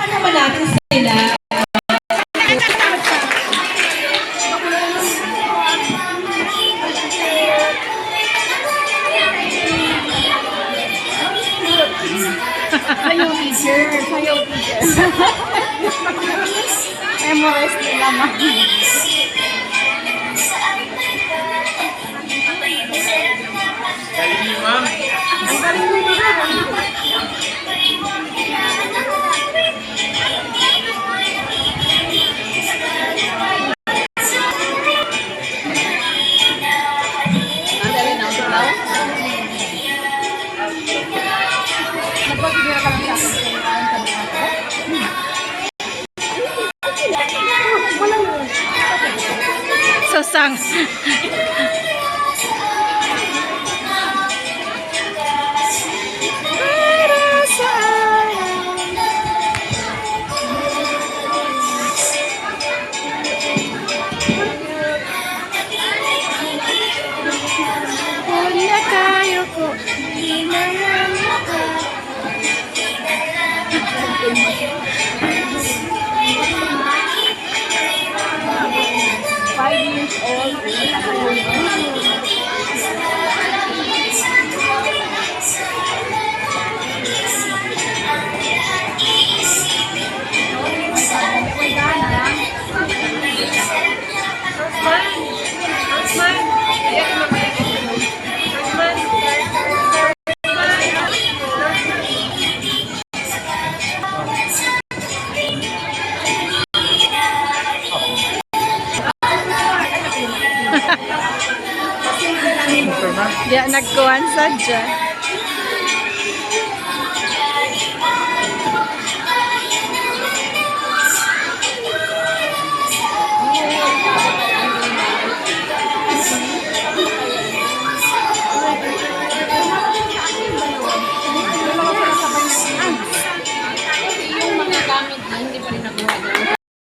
naman natin sila. Sayo teacher. Sayo teacher. Memorize nila ma. Galing niyo, ma'am. Ang galing nito na. Ang galing na ako daw. Nagpapigil ka lang sa akin. Susang. Kuya kayo ko, hindi naman ako. 5 years old. Diya nagkuhan sa dyan.